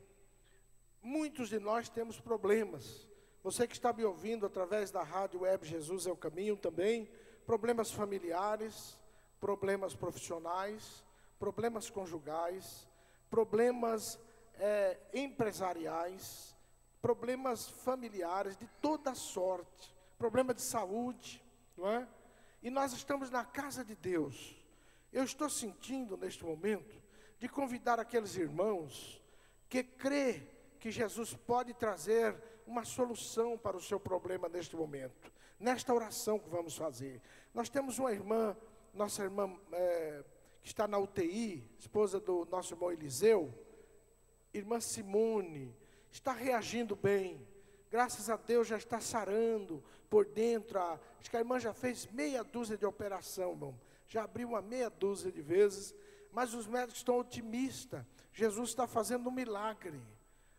muitos de nós temos problemas. Você que está me ouvindo através da rádio web Jesus é o Caminho também, problemas familiares, problemas profissionais, problemas conjugais, problemas empresariais, problemas familiares de toda sorte, problema de saúde, não é? E nós estamos na casa de Deus. Eu estou sentindo neste momento de convidar aqueles irmãos que crê que Jesus pode trazer uma solução para o seu problema neste momento, nesta oração que vamos fazer. Nós temos uma irmã, nossa irmã que está na UTI, esposa do nosso irmão Eliseu, irmã Simone, está reagindo bem, graças a Deus já está sarando por dentro. Acho que a irmã já fez meia dúzia de operação, irmão, já abriu uma meia dúzia de vezes, mas os médicos estão otimistas. Jesus está fazendo um milagre.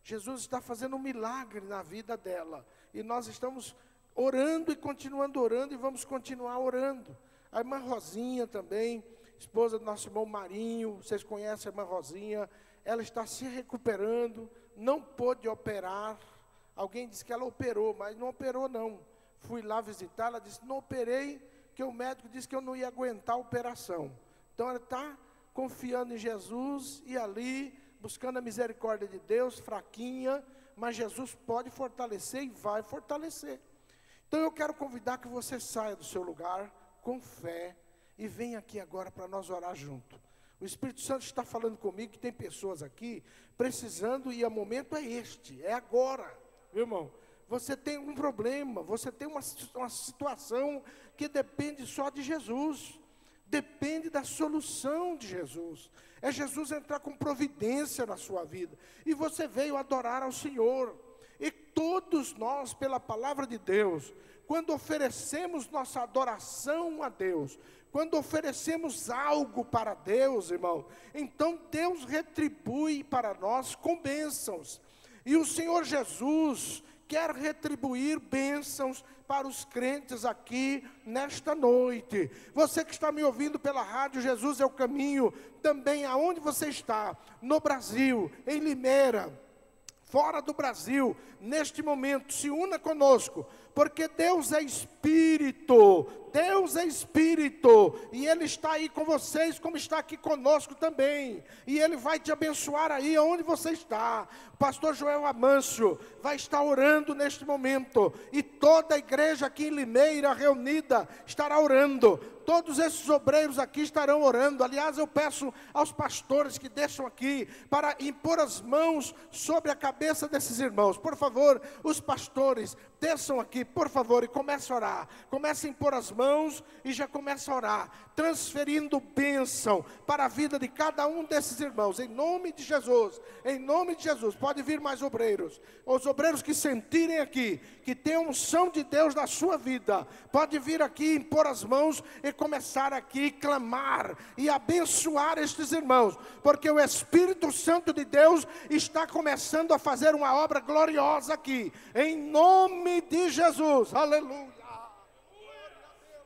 Jesus está fazendo um milagre na vida dela. E nós estamos orando e continuando orando, e vamos continuar orando. A irmã Rosinha também, esposa do nosso irmão Marinho, vocês conhecem a irmã Rosinha, ela está se recuperando, não pôde operar. Alguém disse que ela operou, mas não operou não. Fui lá visitar, ela disse, não operei, porque o médico disse que eu não ia aguentar a operação. Então ela está confiando em Jesus e ali, buscando a misericórdia de Deus, fraquinha, mas Jesus pode fortalecer e vai fortalecer. Então eu quero convidar que você saia do seu lugar com fé e venha aqui agora para nós orar junto. O Espírito Santo está falando comigo que tem pessoas aqui precisando, e o momento é este, é agora, meu irmão. Você tem um problema, você tem uma situação que depende só de Jesus, depende da solução de Jesus. É Jesus entrar com providência na sua vida. E você veio adorar ao Senhor. E todos nós, pela palavra de Deus, quando oferecemos nossa adoração a Deus, quando oferecemos algo para Deus, irmão, então Deus retribui para nós com bênçãos. E o Senhor Jesus quer retribuir bênçãos para os crentes aqui nesta noite. Você que está me ouvindo pela rádio Jesus é o Caminho, também aonde você está, no Brasil, em Limeira, fora do Brasil, neste momento, se una conosco, porque Deus é Espírito, e Ele está aí com vocês, como está aqui conosco também, e Ele vai te abençoar aí onde você está. O pastor Joel Amâncio vai estar orando neste momento, e toda a igreja aqui em Limeira reunida estará orando. Todos esses obreiros aqui estarão orando. Aliás, eu peço aos pastores que deixam aqui para impor as mãos sobre a cabeça desses irmãos. Por favor, os pastores desçam aqui, por favor, e comecem a orar. Comecem a impor as mãos mãos e já começa a orar, transferindo bênção para a vida de cada um desses irmãos, em nome de Jesus, em nome de Jesus. Pode vir mais obreiros, os obreiros que sentirem aqui, que tem a unção de Deus na sua vida, pode vir aqui, impor as mãos e começar aqui, clamar e abençoar estes irmãos, porque o Espírito Santo de Deus está começando a fazer uma obra gloriosa aqui, em nome de Jesus, aleluia.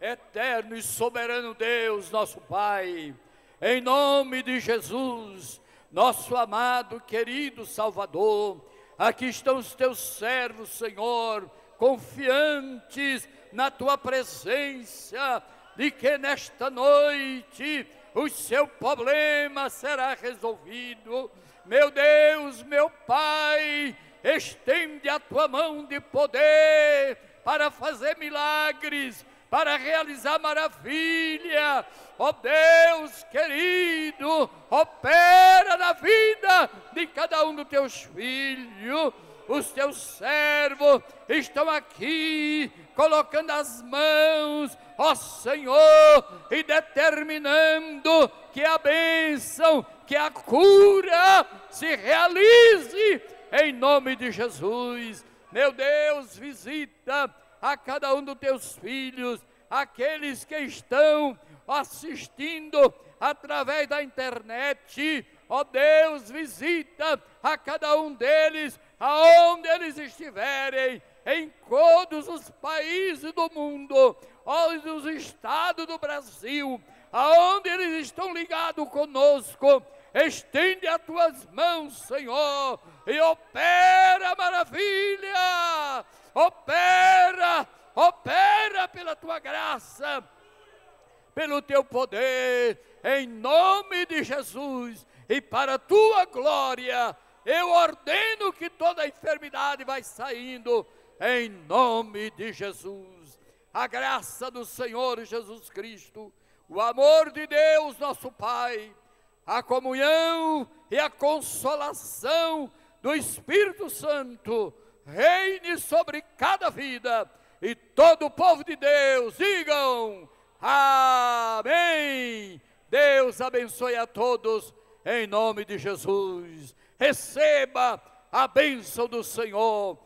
Eterno e soberano Deus, nosso Pai, em nome de Jesus, nosso amado, querido Salvador, aqui estão os teus servos, Senhor, confiantes na tua presença, de que nesta noite o seu problema será resolvido. Meu Deus, meu Pai, estende a tua mão de poder para fazer milagres, para realizar maravilha. Ó Deus querido, opera na vida de cada um dos teus filhos. Os teus servos estão aqui, colocando as mãos, ó Senhor, e determinando que a bênção, que a cura se realize em nome de Jesus. Meu Deus, visita a cada um dos teus filhos, aqueles que estão assistindo através da internet. Ó Deus, visita a cada um deles, aonde eles estiverem, em todos os países do mundo, os estados do Brasil, aonde eles estão ligados conosco. Estende as tuas mãos, Senhor, e opera maravilha, opera pela tua graça, pelo teu poder, em nome de Jesus, e para a tua glória, eu ordeno que toda enfermidade vai saindo, em nome de Jesus. A graça do Senhor Jesus Cristo, o amor de Deus nosso Pai, a comunhão e a consolação do Espírito Santo reine sobre cada vida, e todo o povo de Deus digam amém. Deus abençoe a todos em nome de Jesus. Receba a bênção do Senhor,